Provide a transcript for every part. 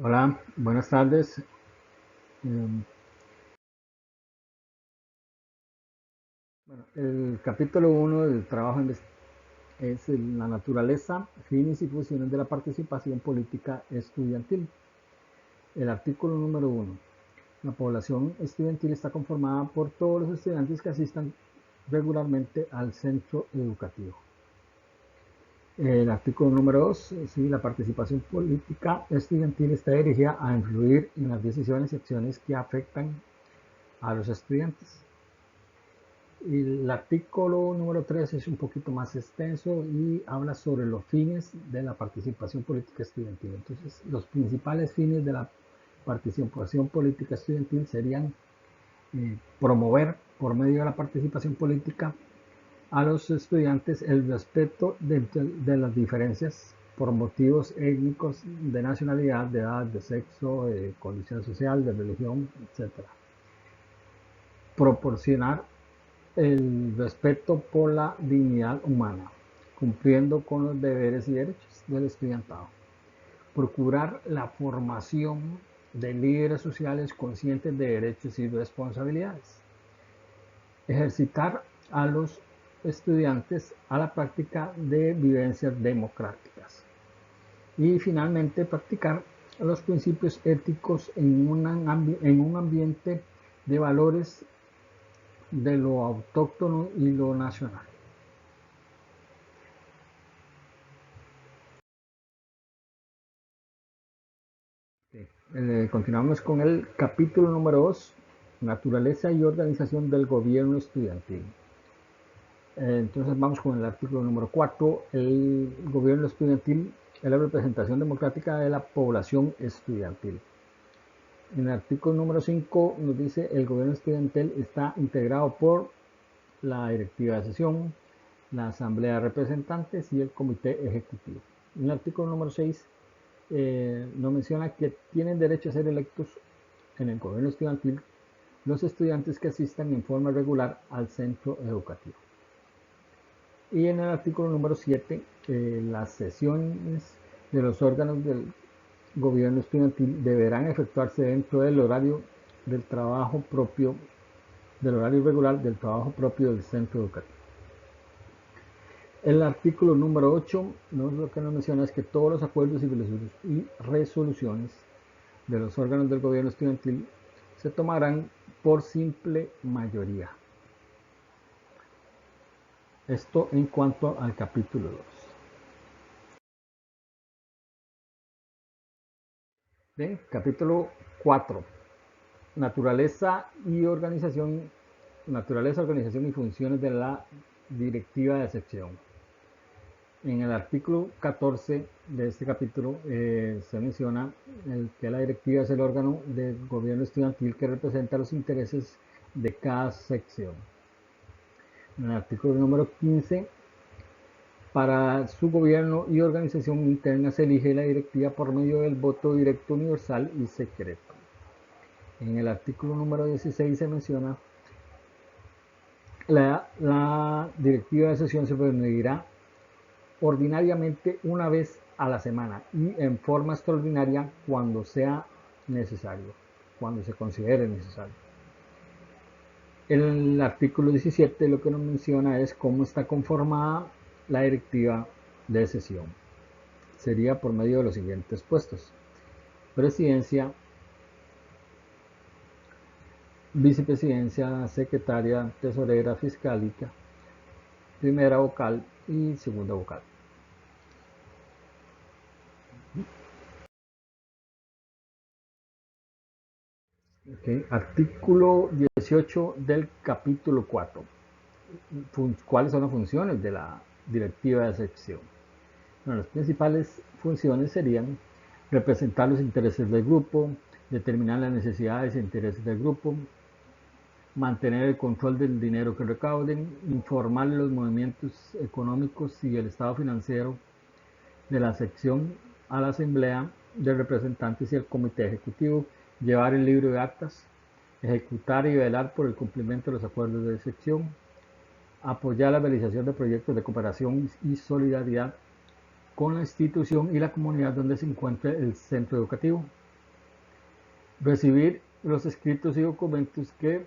Hola, buenas tardes. Em, el capítulo 1 del trabajo es la naturaleza, fines y funciones de la participación política estudiantil. El artículo número 1. La población estudiantil está conformada por todos los estudiantes que asistan regularmente al centro educativo. El artículo número 2. Sí, la participación política estudiantil está dirigida a influir en las decisiones y acciones que afectan a los estudiantes. Y el artículo número 3 es un poquito más extenso y habla sobre los fines de la participación política estudiantil. Entonces, los principales fines de la participación política estudiantil serían promover por medio de la participación política a los estudiantes el respeto de las diferencias por motivos étnicos, de nacionalidad, de edad, de sexo, de condición social, de religión, etcétera. Proporcionar el respeto por la dignidad humana, cumpliendo con los deberes y derechos del estudiantado. Procurar la formación de líderes sociales conscientes de derechos y responsabilidades. Ejercitar a los estudiantes a la práctica de vivencias democráticas. Y finalmente, practicar los principios éticos en un ambiente de valores de lo autóctono y lo nacional. Continuamos con el capítulo número 2, naturaleza y organización del gobierno estudiantil. Entonces vamos con el artículo número 4, el gobierno estudiantil es la representación democrática de la población estudiantil. En el artículo número 5 nos dice el gobierno estudiantil está integrado por la directiva de sesión, la asamblea de representantes y el comité ejecutivo. En el artículo número 6 nos menciona que tienen derecho a ser electos en el gobierno estudiantil los estudiantes que asistan en forma regular al centro educativo. Y en el artículo número 7, las sesiones de los órganos del gobierno estudiantil deberán efectuarse dentro del horario del trabajo propio, del horario regular del trabajo propio del centro educativo. El artículo número 8 lo que nos menciona es que todos los acuerdos y resoluciones de los órganos del gobierno estudiantil se tomarán por simple mayoría. Esto en cuanto al capítulo 2. Bien, capítulo 4. Naturaleza, organización y funciones de la directiva de sección. En el artículo 14 de este capítulo se menciona que la directiva es el órgano del gobierno estudiantil que representa los intereses de cada sección. En el artículo número 15, para su gobierno y organización interna se elige la directiva por medio del voto directo universal y secreto. En el artículo número 16 se menciona la directiva de sesión se reunirá ordinariamente una vez a la semana y en forma extraordinaria cuando sea necesario, cuando se considere necesario. El artículo 17 lo que nos menciona es cómo está conformada la directiva de sesión. Sería por medio de los siguientes puestos: presidencia, vicepresidencia, secretaria, tesorera, fiscalica, primera vocal y segunda vocal. Okay. Artículo 18 del capítulo 4. ¿Cuáles son las funciones de la directiva de sección? Bueno, las principales funciones serían representar los intereses del grupo, determinar las necesidades e intereses del grupo, mantener el control del dinero que recauden, informar los movimientos económicos y el estado financiero de la sección a la asamblea de representantes y el comité ejecutivo, llevar el libro de actas, ejecutar y velar por el cumplimiento de los acuerdos de sección, apoyar la realización de proyectos de cooperación y solidaridad con la institución y la comunidad donde se encuentre el centro educativo, Recibir los escritos y documentos que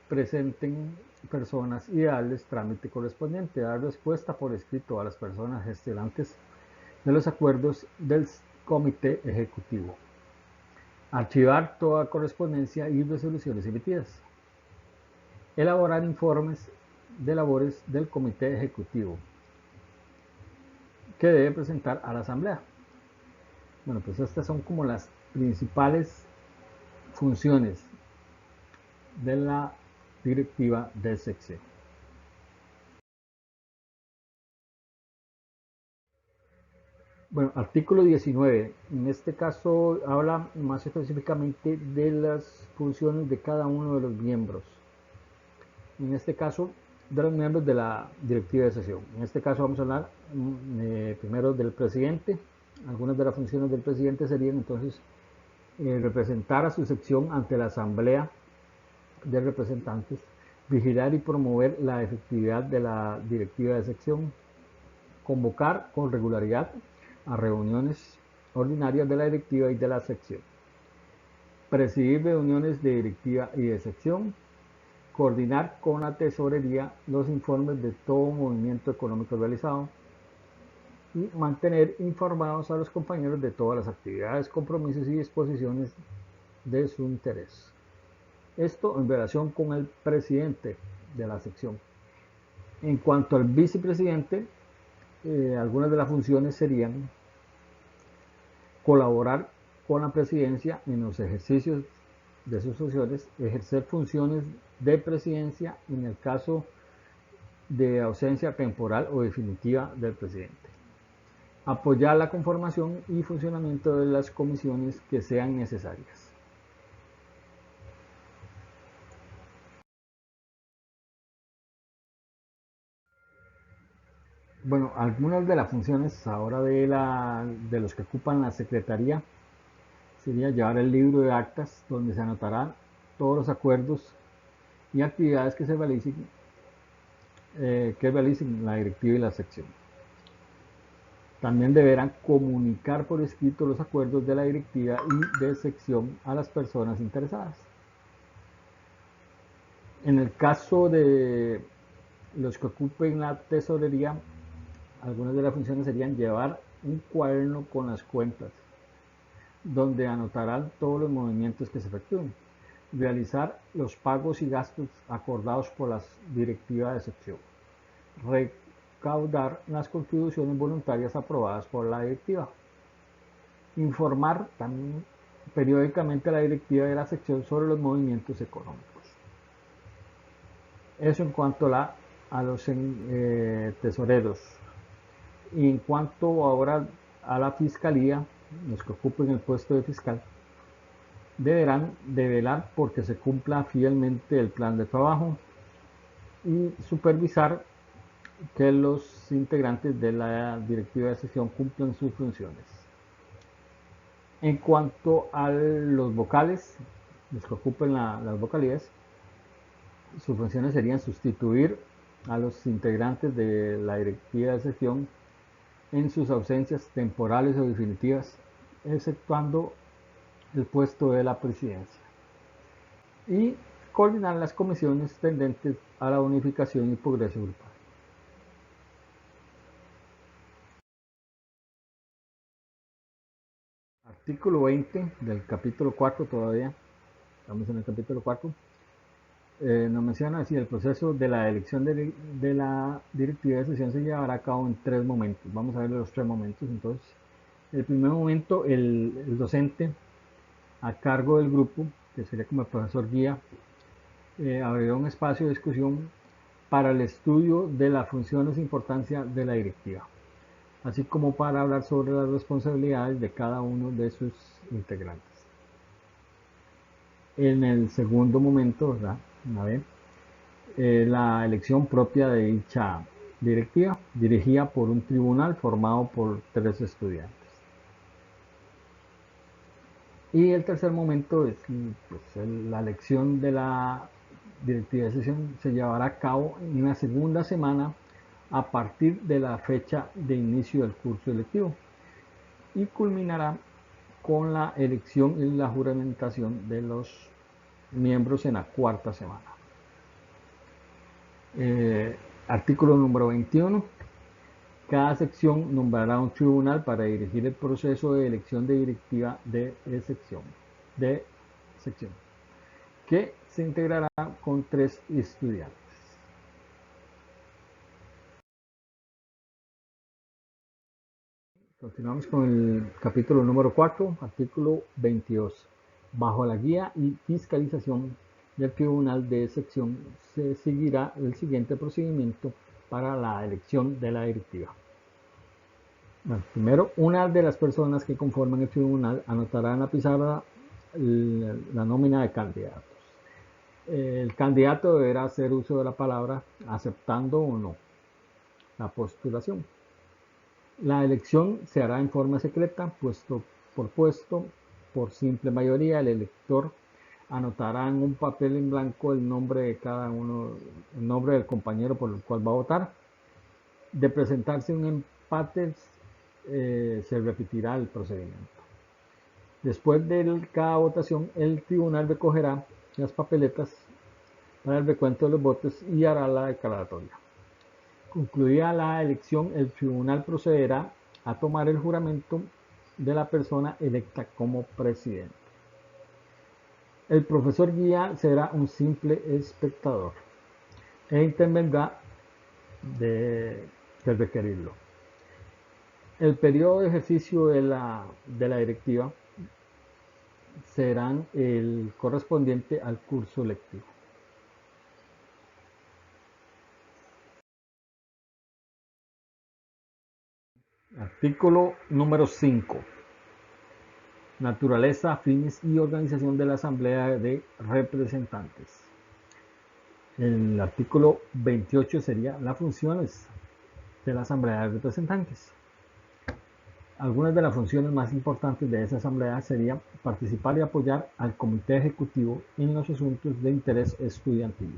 presenten personas y darles trámite correspondiente. Dar respuesta por escrito a las personas gestionantes de los acuerdos del comité ejecutivo. Archivar toda correspondencia y resoluciones emitidas. Elaborar informes de labores del comité ejecutivo que debe presentar a la asamblea. Bueno, pues estas son como las principales funciones de la directiva de sección. Bueno, artículo 19. En este caso habla más específicamente de las funciones de cada uno de los miembros. En este caso, de los miembros de la directiva de sesión. En este caso vamos a hablar primero del presidente. Algunas de las funciones del presidente serían entonces representar a su sección ante la asamblea de representantes, vigilar y promover la efectividad de la directiva de sección, convocar con regularidad a reuniones ordinarias de la directiva y de la sección, presidir reuniones de directiva y de sección, coordinar con la tesorería los informes de todo movimiento económico realizado y mantener informados a los compañeros de todas las actividades, compromisos y disposiciones de su interés. Esto en relación con el presidente de la sección. En cuanto al vicepresidente, algunas de las funciones serían colaborar con la presidencia en los ejercicios de sus funciones, ejercer funciones de presidencia en el caso de ausencia temporal o definitiva del presidente, apoyar la conformación y funcionamiento de las comisiones que sean necesarias. Bueno, algunas de las funciones ahora de los que ocupan la secretaría sería llevar el libro de actas donde se anotarán todos los acuerdos y actividades que se realicen la directiva y la sección. También deberán comunicar por escrito los acuerdos de la directiva y de sección a las personas interesadas. En el caso de los que ocupen la tesorería, algunas de las funciones serían llevar un cuaderno con las cuentas, donde anotarán todos los movimientos que se efectúen, realizar los pagos y gastos acordados por las directivas de sección, recaudar las contribuciones voluntarias aprobadas por la directiva, informar también periódicamente a la directiva de la sección sobre los movimientos económicos. Eso en cuanto a los tesoreros. Y en cuanto ahora a la fiscalía, los que ocupen el puesto de fiscal deberán de velar porque se cumpla fielmente el plan de trabajo y supervisar que los integrantes de la directiva de sesión cumplan sus funciones. En cuanto a los vocales, los que ocupen las vocalías, sus funciones serían sustituir a los integrantes de la directiva de sesión en sus ausencias temporales o definitivas, exceptuando el puesto de la presidencia, y coordinar las comisiones tendentes a la unificación y progreso grupal. Artículo 20 del capítulo 4, todavía estamos en el capítulo 4, nos menciona así: el proceso de la elección de la directiva de sesión se llevará a cabo en 3 momentos. Vamos a ver los 3 momentos. Entonces, el primer momento, el docente a cargo del grupo, que sería como el profesor guía, abrirá un espacio de discusión para el estudio de las funciones e importancia de la directiva, así como para hablar sobre las responsabilidades de cada uno de sus integrantes. En el segundo momento, ¿verdad? La elección propia de dicha directiva, dirigida por un tribunal formado por 3 estudiantes. Y el tercer momento es pues, la elección de la directiva de sesión se llevará a cabo en la segunda semana a partir de la fecha de inicio del curso electivo y culminará con la elección y la juramentación de los miembros en la cuarta semana. Artículo número 21. Cada sección nombrará un tribunal para dirigir el proceso de elección de directiva de sección, que se integrará con 3 estudiantes. Continuamos con el capítulo número 4, artículo 22. Bajo la guía y fiscalización del tribunal de sección se seguirá el siguiente procedimiento para la elección de la directiva. Bueno, primero, una de las personas que conforman el tribunal anotará en la pizarra la nómina de candidatos. El candidato deberá hacer uso de la palabra aceptando o no la postulación. La elección se hará en forma secreta, puesto por puesto, por simple mayoría. El elector anotará en un papel en blanco el nombre de cada uno, el nombre del compañero por el cual va a votar. De presentarse un empate, se repetirá el procedimiento. Después de cada votación, el tribunal recogerá las papeletas para el recuento de los votos y hará la declaratoria. Concluida la elección, el tribunal procederá a tomar el juramento de la persona electa como presidente. El profesor guía será un simple espectador e intervendrá de requerirlo. El periodo de ejercicio de la directiva será el correspondiente al curso lectivo. Artículo número 5. Naturaleza, fines y organización de la Asamblea de Representantes. El artículo 28 sería las funciones de la Asamblea de Representantes. Algunas de las funciones más importantes de esa asamblea serían participar y apoyar al comité ejecutivo en los asuntos de interés estudiantil,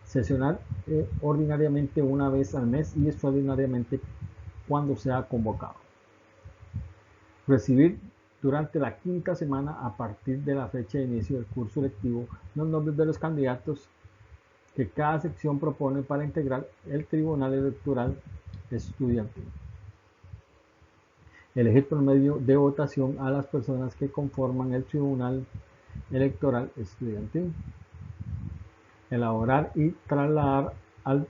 sesionar ordinariamente una vez al mes y extraordinariamente cuando sea convocado, recibir durante la quinta semana a partir de la fecha de inicio del curso lectivo los nombres de los candidatos que cada sección propone para integrar el Tribunal Electoral Estudiantil. Elegir por medio de votación a las personas que conforman el Tribunal Electoral Estudiantil. Elaborar y trasladar al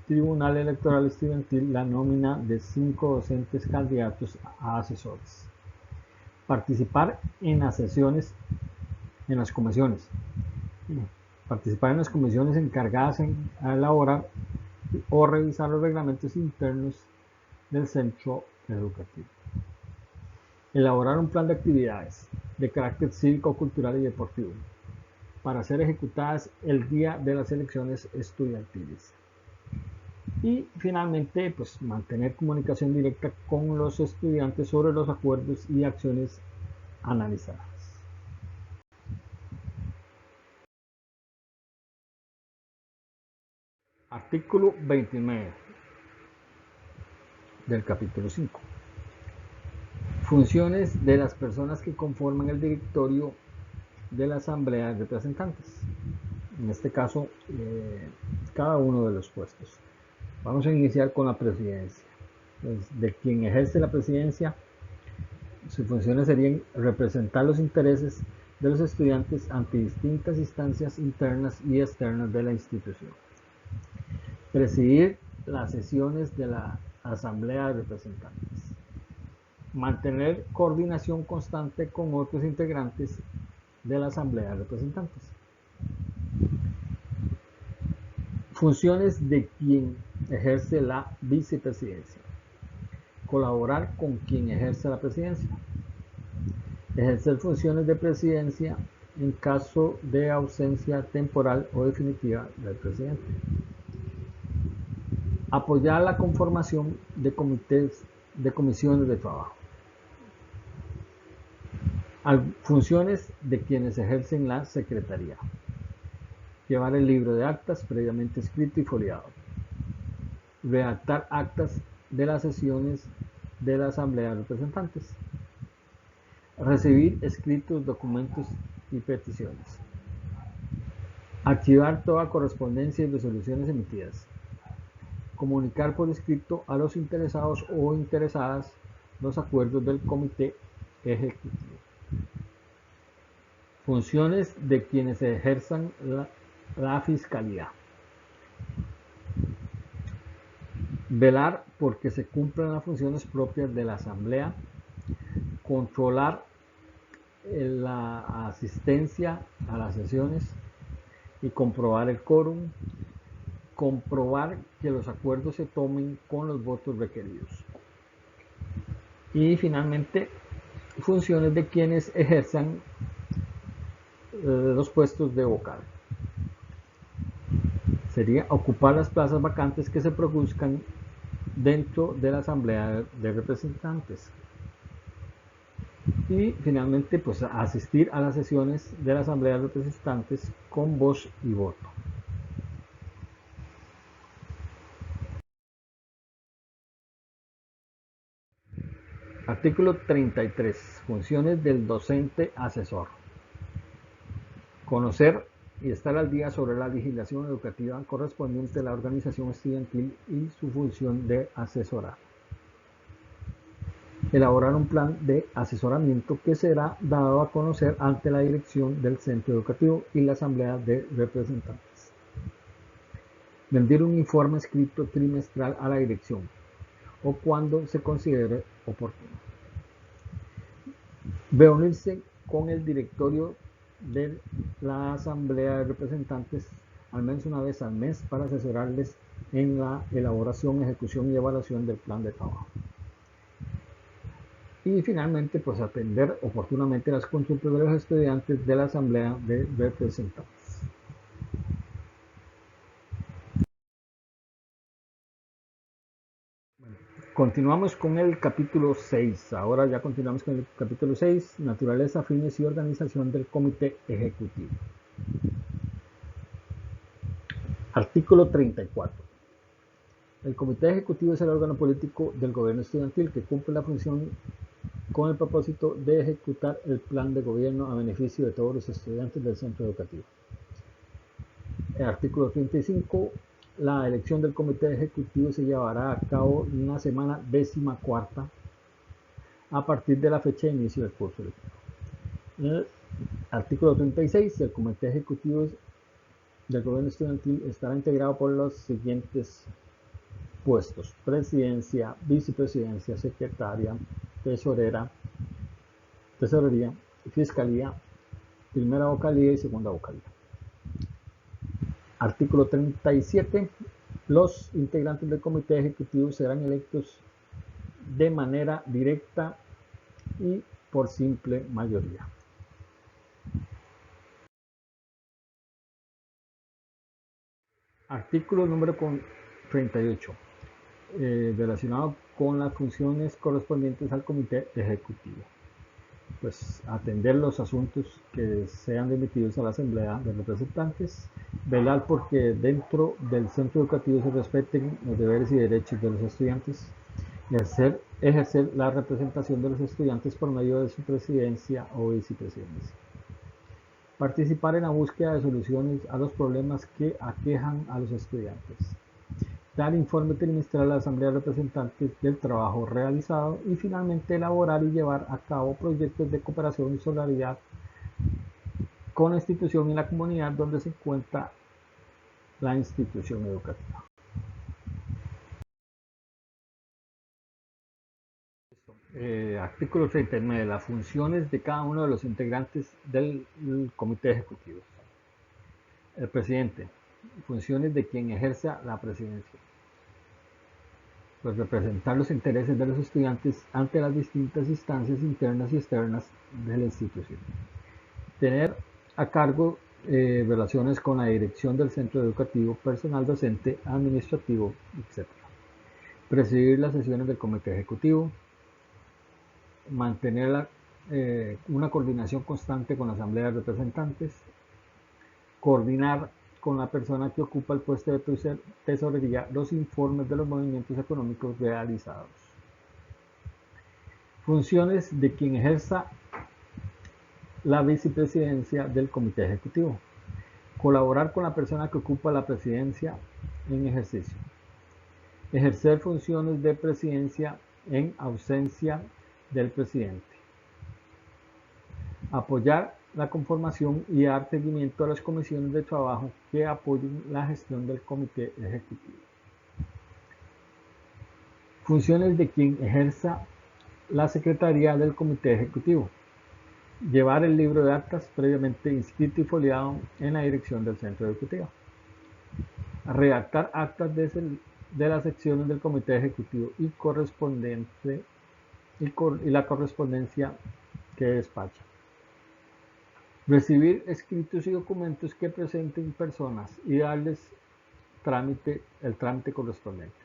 Tribunal Electoral Estudiantil la nómina de 5 docentes candidatos a asesores. Participar en las sesiones, en las comisiones. Participar en las comisiones encargadas en elaborar o revisar los reglamentos internos del centro educativo. Elaborar un plan de actividades de carácter cívico, cultural y deportivo para ser ejecutadas el día de las elecciones estudiantiles. Y finalmente, pues mantener comunicación directa con los estudiantes sobre los acuerdos y acciones analizadas. Artículo 29 del capítulo 5. Funciones de las personas que conforman el directorio de la Asamblea de Representantes. En este caso, cada uno de los puestos. Vamos a iniciar con la presidencia. Pues, de quien ejerce la presidencia, sus funciones serían representar los intereses de los estudiantes ante distintas instancias internas y externas de la institución. Presidir las sesiones de la Asamblea de Representantes. Mantener coordinación constante con otros integrantes de la Asamblea de Representantes. Funciones de quien ejerce la vicepresidencia. Colaborar con quien ejerce la presidencia. Ejercer funciones de presidencia en caso de ausencia temporal o definitiva del presidente. Apoyar la conformación de comisiones de trabajo. Funciones de quienes ejercen la secretaría. Llevar el libro de actas previamente escrito y foliado. Redactar actas de las sesiones de la Asamblea de Representantes. Recibir escritos, documentos y peticiones. Archivar toda correspondencia y resoluciones emitidas. Comunicar por escrito a los interesados o interesadas los acuerdos del comité ejecutivo. Funciones de quienes ejerzan la fiscalía. Velar porque se cumplan las funciones propias de la Asamblea. Controlar la asistencia a las sesiones y comprobar el quórum. Comprobar que los acuerdos se tomen con los votos requeridos. Y finalmente, funciones de quienes ejerzan los puestos de vocal. Sería ocupar las plazas vacantes que se produzcan dentro de la Asamblea de Representantes. Y finalmente, pues asistir a las sesiones de la Asamblea de Representantes con voz y voto. Artículo 33. Funciones del docente asesor. Conocer y estar al día sobre la legislación educativa correspondiente a la organización estudiantil y su función de asesorar. Elaborar un plan de asesoramiento que será dado a conocer ante la dirección del centro educativo y la asamblea de representantes. Rendir un informe escrito trimestral a la dirección o cuando se considere oportuno. Reunirse con el directorio de la asamblea de representantes al menos una vez al mes para asesorarles en la elaboración, ejecución y evaluación del plan de trabajo. Y finalmente, pues atender oportunamente las consultas de los estudiantes de la asamblea de representantes. Continuamos con el capítulo 6. Ahora ya continuamos con el capítulo 6, naturaleza, fines y organización del comité ejecutivo. Artículo 34. El comité ejecutivo es el órgano político del gobierno estudiantil que cumple la función con el propósito de ejecutar el plan de gobierno a beneficio de todos los estudiantes del centro educativo. El artículo 35. La elección del comité ejecutivo se llevará a cabo en la semana 14ª a partir de la fecha de inicio del curso lectivo. El artículo 36. El comité ejecutivo del gobierno estudiantil estará integrado por los siguientes puestos: presidencia, vicepresidencia, secretaria, tesorería, fiscalía, primera vocalía y segunda vocalía. Artículo 37. Los integrantes del comité ejecutivo serán electos de manera directa y por simple mayoría. Artículo número 38. Relacionado con las funciones correspondientes al comité ejecutivo. Pues atender los asuntos que sean remitidos a la asamblea de representantes, velar porque dentro del centro educativo se respeten los deberes y derechos de los estudiantes y ejercer la representación de los estudiantes por medio de su presidencia o vicepresidencia. Participar en la búsqueda de soluciones a los problemas que aquejan a los estudiantes. Dar informe trimestral a la Asamblea de Representantes del trabajo realizado y finalmente elaborar y llevar a cabo proyectos de cooperación y solidaridad con la institución y la comunidad donde se encuentra la institución educativa. Artículo 39. Las funciones de cada uno de los integrantes del comité ejecutivo. El presidente. Funciones de quien ejerza la presidencia. Pues representar los intereses de los estudiantes ante las distintas instancias internas y externas de la institución. Tener a cargo relaciones con la dirección del centro educativo, personal docente, administrativo, etc. Presidir las sesiones del comité ejecutivo. Mantener una coordinación constante con la asamblea de representantes. Coordinar con la persona que ocupa el puesto de tesorería los informes de los movimientos económicos realizados. Funciones de quien ejerza la vicepresidencia del comité ejecutivo. Colaborar con la persona que ocupa la presidencia en ejercicio. Ejercer funciones de presidencia en ausencia del presidente. Apoyar la conformación y dar seguimiento a las comisiones de trabajo que apoyen la gestión del comité ejecutivo. Funciones de quien ejerza la secretaría del comité ejecutivo. Llevar el libro de actas previamente inscrito y foliado en la dirección del centro ejecutivo. Redactar actas de las secciones del comité ejecutivo y la correspondencia que despacha. Recibir escritos y documentos que presenten personas y darles el trámite correspondiente.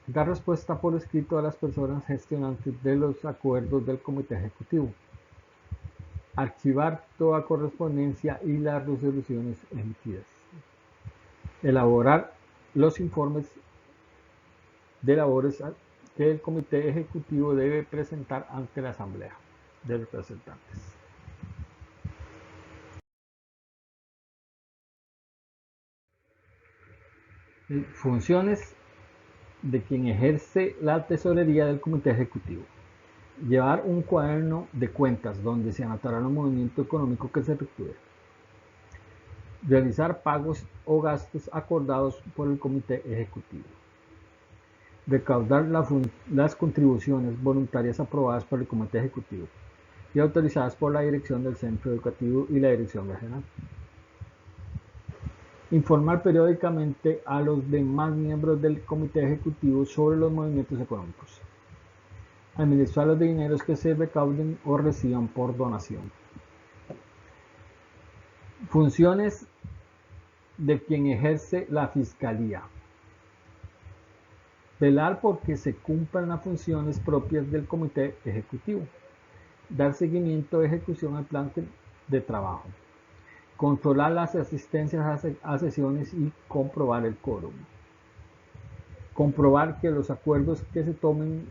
Dar respuesta por escrito a las personas gestionantes de los acuerdos del comité ejecutivo. Archivar toda correspondencia y las resoluciones emitidas. Elaborar los informes de labores que el comité ejecutivo debe presentar ante la asamblea de representantes. Funciones de quien ejerce la tesorería del comité ejecutivo. Llevar un cuaderno de cuentas donde se anotará el movimiento económico que se efectúe. Realizar pagos o gastos acordados por el comité ejecutivo. Recaudar las contribuciones voluntarias aprobadas por el comité ejecutivo y autorizadas por la dirección del centro educativo y la dirección regional. Informar periódicamente a los demás miembros del comité ejecutivo sobre los movimientos económicos. Administrar los dineros que se recauden o reciban por donación. Funciones de quien ejerce la fiscalía. Velar porque se cumplan las funciones propias del comité ejecutivo. Dar seguimiento de ejecución al plan de trabajo. Controlar las asistencias a sesiones y comprobar el quórum. Comprobar que los acuerdos que se tomen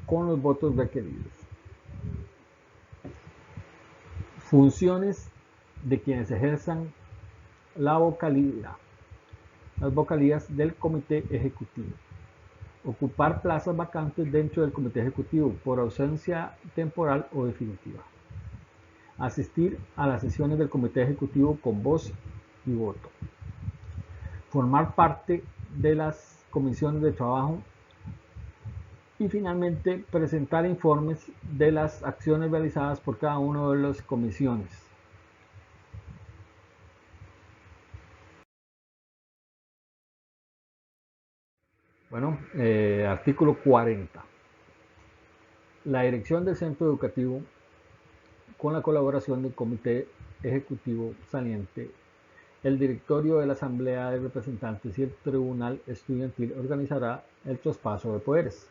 con los votos requeridos. Funciones de quienes ejerzan la vocalía, las vocalías del comité ejecutivo. Ocupar plazas vacantes dentro del comité ejecutivo por ausencia temporal o definitiva. Asistir a las sesiones del comité ejecutivo con voz y voto. Formar parte de las comisiones de trabajo. Y finalmente, presentar informes de las acciones realizadas por cada una de las comisiones. Bueno, artículo 40. La dirección del centro educativo, con la colaboración del comité ejecutivo saliente, el directorio de la Asamblea de Representantes y el Tribunal Estudiantil organizará el traspaso de poderes,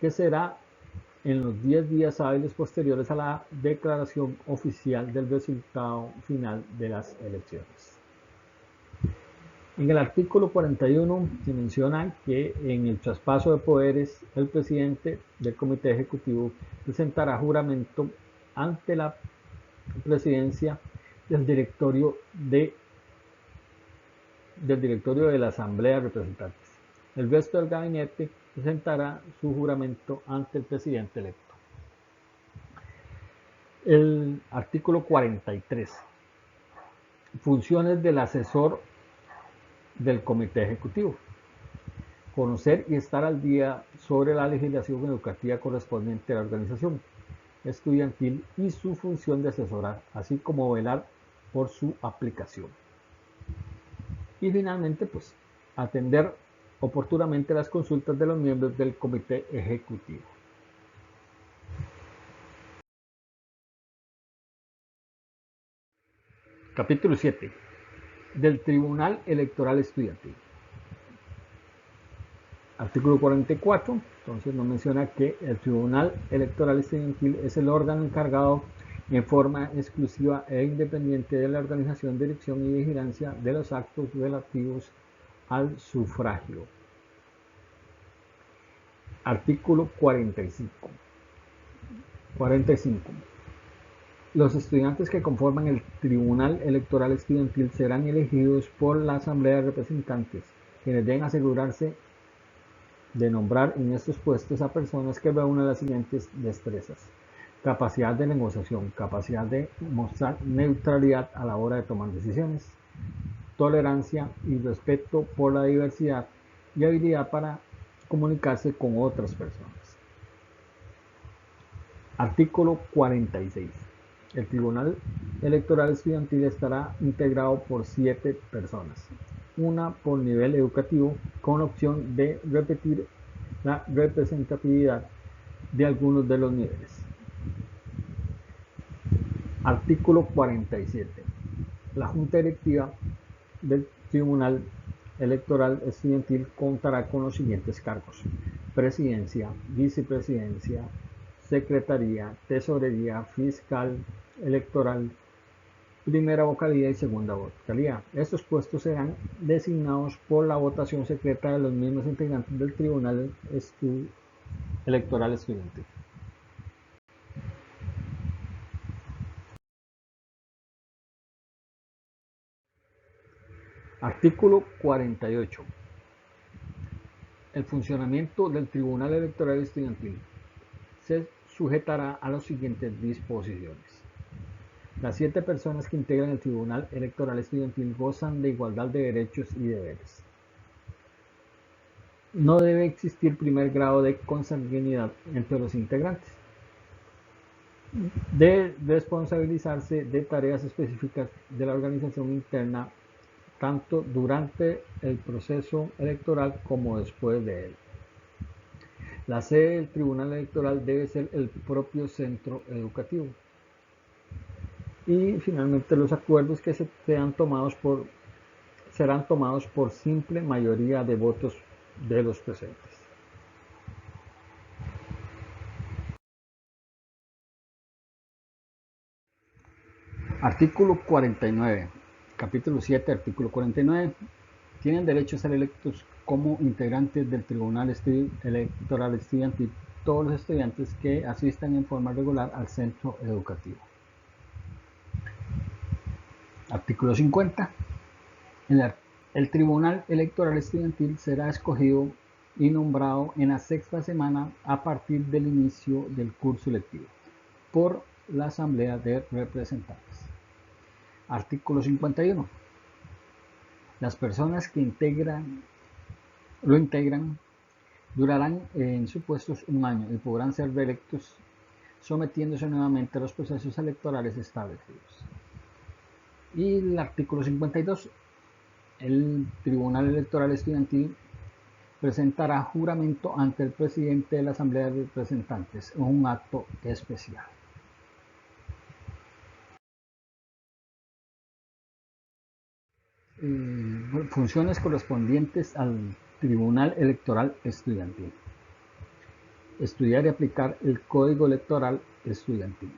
que será en los 10 días hábiles posteriores a la declaración oficial del resultado final de las elecciones. En el artículo 41 se menciona que en el traspaso de poderes el presidente del comité ejecutivo presentará juramento ante la presidencia del directorio de la Asamblea de Representantes. El resto del gabinete presentará su juramento ante el presidente electo. El artículo 43. Funciones del asesor del comité ejecutivo. Conocer y estar al día sobre la legislación educativa correspondiente a la organización estudiantil y su función de asesorar, así como velar por su aplicación. Y finalmente, pues, atender oportunamente las consultas de los miembros del comité ejecutivo. Capítulo 7. Del Tribunal Electoral Estudiantil. Artículo 44. Entonces nos menciona que el Tribunal Electoral Estudiantil es el órgano encargado en forma exclusiva e independiente de la organización, dirección y vigilancia de los actos relativos al sufragio. Artículo 45. 45. Los estudiantes que conforman el Tribunal Electoral Estudiantil serán elegidos por la Asamblea de Representantes, quienes deben asegurarse de nombrar en estos puestos a personas que reúnan las siguientes destrezas: capacidad de negociación, capacidad de mostrar neutralidad a la hora de tomar decisiones, tolerancia y respeto por la diversidad y habilidad para comunicarse con otras personas. Artículo 46. El Tribunal Electoral Estudiantil estará integrado por 7 personas, una por nivel educativo, con la opción de repetir la representatividad de algunos de los niveles. Artículo 47. La Junta Directiva del Tribunal Electoral Estudiantil contará con los siguientes cargos: presidencia, vicepresidencia, secretaría, tesorería, fiscal electoral, primera vocalía y segunda vocalía. Estos puestos serán designados por la votación secreta de los mismos integrantes del Tribunal Electoral Estudiantil. Artículo 48. El funcionamiento del Tribunal Electoral Estudiantil se sujetará a las siguientes disposiciones. Las 7 personas que integran el Tribunal Electoral Estudiantil gozan de igualdad de derechos y deberes. No debe existir primer grado de consanguinidad entre los integrantes. De responsabilizarse de tareas específicas de la organización interna tanto durante el proceso electoral como después de él. La sede del Tribunal Electoral debe ser el propio centro educativo. Y finalmente los acuerdos que serán tomados por simple mayoría de votos de los presentes. Artículo 49. Capítulo 7, artículo 49. Tienen derecho a ser electos como integrantes del Tribunal Electoral Estudiantil todos los estudiantes que asistan en forma regular al centro educativo. Artículo 50. El Tribunal Electoral Estudiantil será escogido y nombrado en la 6ª semana a partir del inicio del curso lectivo por la Asamblea de Representantes. Artículo 51. Las personas que lo integran durarán en sus puestos un año y podrán ser reelectos sometiéndose nuevamente a los procesos electorales establecidos. Y el artículo 52. El Tribunal Electoral Estudiantil presentará juramento ante el presidente de la Asamblea de Representantes en un acto especial. Funciones correspondientes al Tribunal Electoral Estudiantil: estudiar y aplicar el Código Electoral Estudiantil,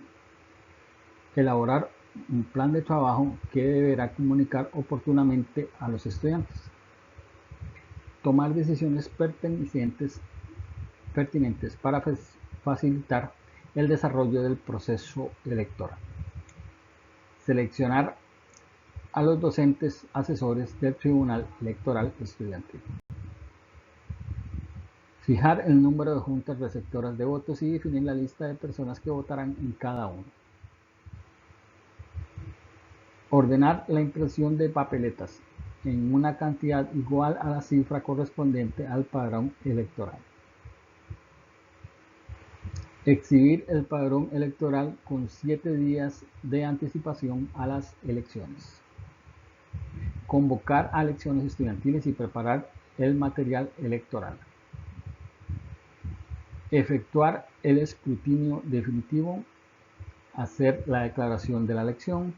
elaborar un plan de trabajo que deberá comunicar oportunamente a los estudiantes, tomar decisiones pertinentes para facilitar el desarrollo del proceso electoral, seleccionar a los docentes asesores del Tribunal Electoral Estudiantil, fijar el número de juntas receptoras de votos y definir la lista de personas que votarán en cada uno, ordenar la impresión de papeletas en una cantidad igual a la cifra correspondiente al padrón electoral, exhibir el padrón electoral con 7 días de anticipación a las elecciones, convocar a elecciones estudiantiles y preparar el material electoral, efectuar el escrutinio definitivo, hacer la declaración de la elección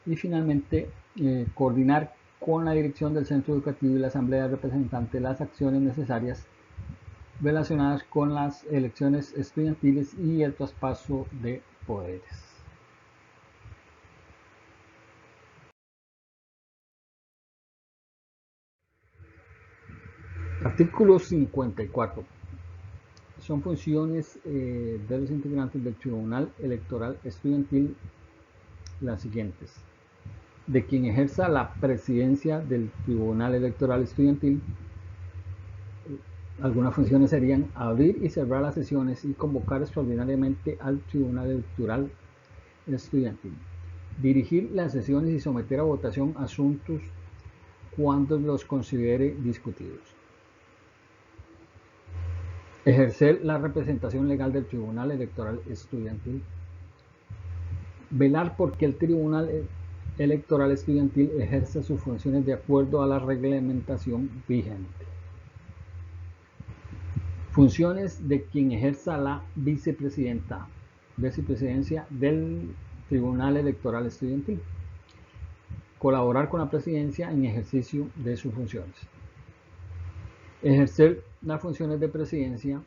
y finalmente coordinar con la dirección del centro educativo y la asamblea de representantes las acciones necesarias relacionadas con las elecciones estudiantiles y el traspaso de poderes. Artículo 54. Son funciones de los integrantes del Tribunal Electoral Estudiantil las siguientes: de quien ejerza la presidencia del Tribunal Electoral Estudiantil. Algunas funciones serían abrir y cerrar las sesiones y convocar extraordinariamente al Tribunal Electoral Estudiantil, dirigir las sesiones y someter a votación asuntos cuando los considere discutidos, ejercer la representación legal del Tribunal Electoral Estudiantil, velar por que el Tribunal Electoral Estudiantil ejerza sus funciones de acuerdo a la reglamentación vigente. Funciones de quien ejerza la vicepresidencia del Tribunal Electoral Estudiantil: colaborar con la presidencia en ejercicio de sus funciones, ejercer las funciones de presidencia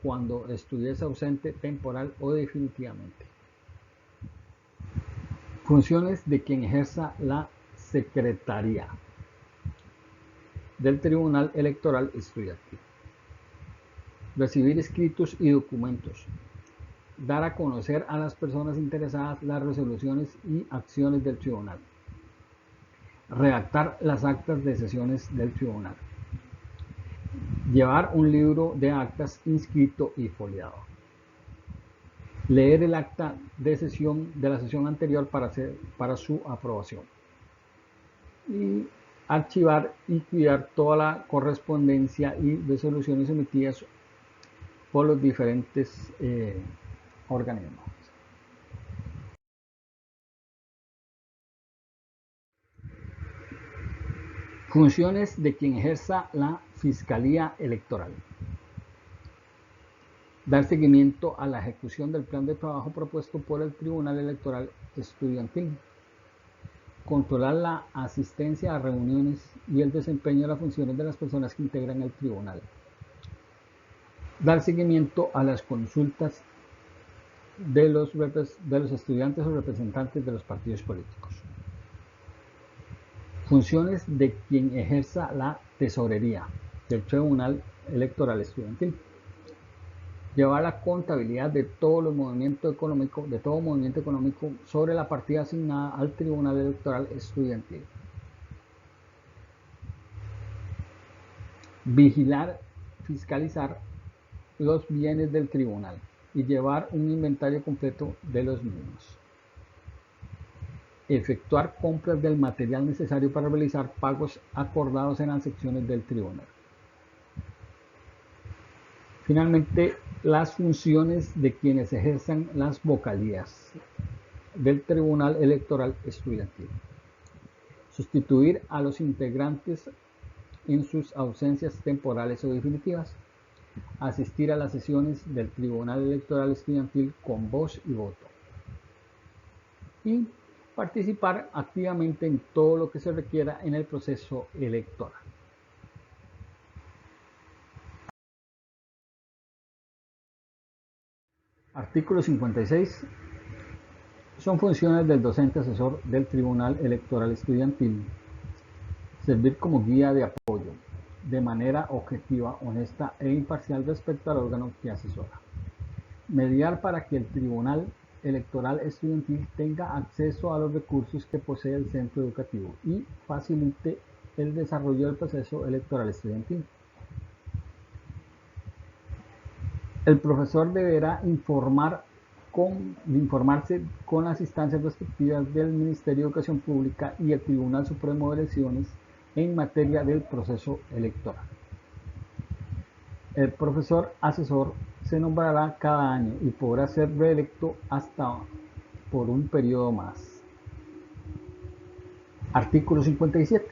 cuando estuviese ausente temporal o definitivamente. Funciones de quien ejerza la secretaría del Tribunal Electoral Estudiantil: recibir escritos y documentos, dar a conocer a las personas interesadas las resoluciones y acciones del tribunal, redactar las actas de sesiones del tribunal, llevar un libro de actas inscrito y foliado, leer el acta de sesión de la sesión anterior para su aprobación, y archivar y cuidar toda la correspondencia y resoluciones emitidas por los diferentes organismos. Funciones de quien ejerza la Fiscalía Electoral: dar seguimiento a la ejecución del plan de trabajo propuesto por el Tribunal Electoral Estudiantil, controlar la asistencia a reuniones y el desempeño de las funciones de las personas que integran el tribunal, dar seguimiento a las consultas de los estudiantes o representantes de los partidos políticos. Funciones de quien ejerza la tesorería del Tribunal Electoral Estudiantil: llevar la contabilidad de todo movimiento económico sobre la partida asignada al Tribunal Electoral Estudiantil, vigilar, fiscalizar los bienes del tribunal y llevar un inventario completo de los mismos, efectuar compras del material necesario para realizar pagos acordados en las secciones del tribunal. Finalmente, las funciones de quienes ejerzan las vocalías del Tribunal Electoral Estudiantil: sustituir a los integrantes en sus ausencias temporales o definitivas, asistir a las sesiones del Tribunal Electoral Estudiantil con voz y voto, y participar activamente en todo lo que se requiera en el proceso electoral. Artículo 56. Son funciones del docente asesor del Tribunal Electoral Estudiantil: servir como guía de apoyo, de manera objetiva, honesta e imparcial respecto al órgano que asesora. Mediar para que el Tribunal Electoral Estudiantil tenga acceso a los recursos que posee el centro educativo y facilite el desarrollo del proceso electoral estudiantil. El profesor deberá informarse con las instancias respectivas del Ministerio de Educación Pública y el Tribunal Supremo de Elecciones en materia del proceso electoral. El profesor asesor se nombrará cada año y podrá ser reelecto hasta por un periodo más. Artículo 57.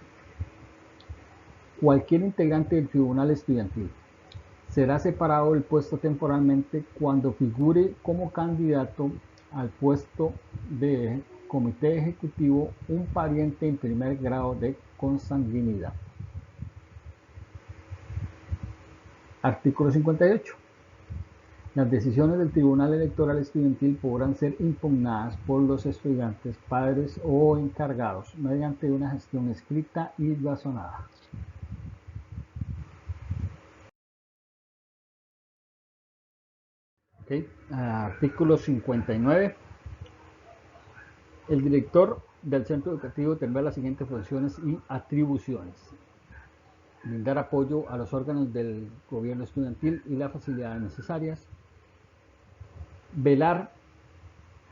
Cualquier integrante del Tribunal Estudiantil será separado del puesto temporalmente cuando figure como candidato al puesto de comité ejecutivo un pariente en primer grado de consanguinidad. Artículo 58. Las decisiones del Tribunal Electoral Estudiantil podrán ser impugnadas por los estudiantes, padres o encargados mediante una gestión escrita y razonada. Artículo 59. El director del centro educativo tendrá las siguientes funciones y atribuciones: brindar apoyo a los órganos del gobierno estudiantil y las facilidades necesarias, velar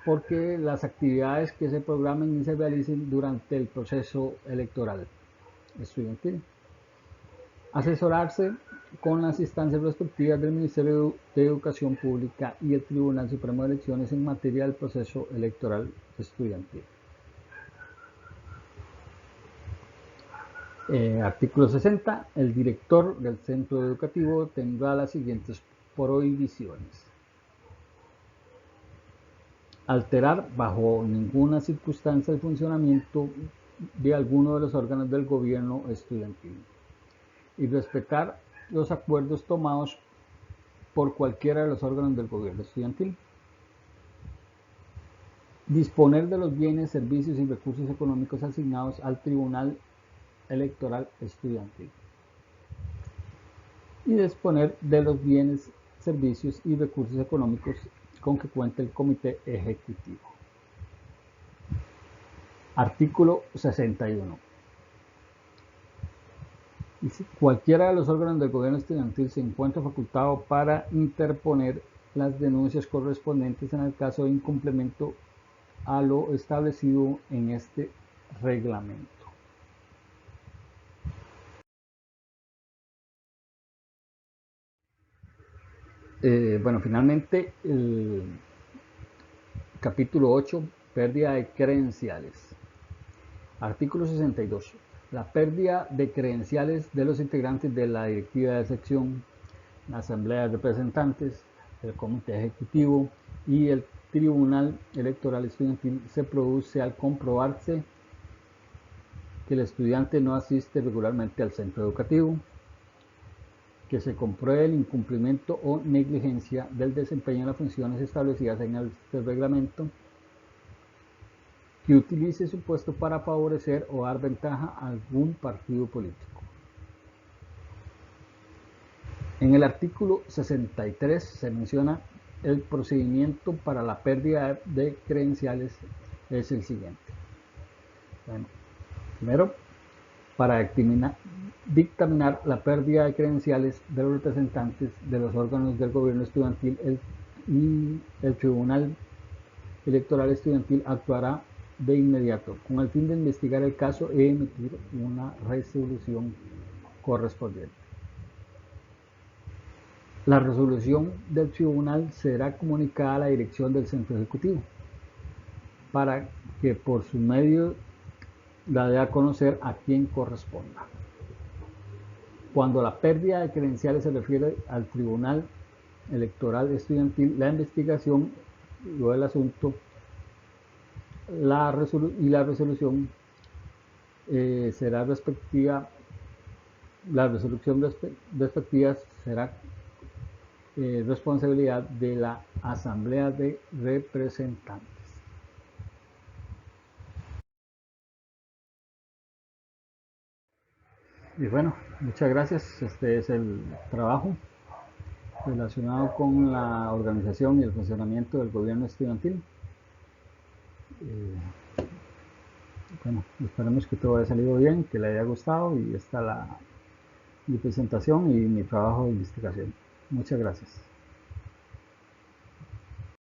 porque las actividades que se programen y se realicen durante el proceso electoral estudiantil, asesorarse con las instancias respectivas del Ministerio de Educación Pública y el Tribunal Supremo de Elecciones en materia del proceso electoral estudiantil. Artículo 60. El director del centro educativo tendrá las siguientes prohibiciones: alterar bajo ninguna circunstancia el funcionamiento de alguno de los órganos del gobierno estudiantil y respetar los acuerdos tomados por cualquiera de los órganos del gobierno estudiantil. Disponer de los bienes, servicios y recursos económicos asignados al Tribunal Electoral Estudiantil y disponer de los bienes, servicios y recursos económicos con que cuenta el Comité Ejecutivo. Artículo 61. Cualquiera de los órganos del gobierno estudiantil se encuentra facultado para interponer las denuncias correspondientes en el caso de incumplimiento a lo establecido en este reglamento. Finalmente, el capítulo 8, pérdida de credenciales. Artículo 62. La pérdida de credenciales de los integrantes de la directiva de sección, la asamblea de representantes, el comité ejecutivo y el tribunal electoral estudiantil se produce al comprobarse que el estudiante no asiste regularmente al centro educativo, que se compruebe el incumplimiento o negligencia del desempeño de las funciones establecidas en el reglamento, que utilice su puesto para favorecer o dar ventaja a algún partido político. En el artículo 63 se menciona el procedimiento para la pérdida de credenciales es el siguiente. Primero, para dictaminar la pérdida de credenciales de los representantes de los órganos del gobierno estudiantil, el Tribunal Electoral Estudiantil actuará de inmediato con el fin de investigar el caso y emitir una resolución correspondiente. La resolución del tribunal será comunicada a la dirección del centro ejecutivo para que por su medio la dé a conocer a quien corresponda. Cuando la pérdida de credenciales se refiere al Tribunal Electoral Estudiantil, la investigación del asunto la resolución será respectiva. La resolución respectiva será responsabilidad de la Asamblea de Representantes. Y bueno, muchas gracias. Este es el trabajo relacionado con la organización y el funcionamiento del gobierno estudiantil. Bueno, esperemos que todo haya salido bien, que le haya gustado, y esta es mi presentación y mi trabajo de investigación. Muchas gracias.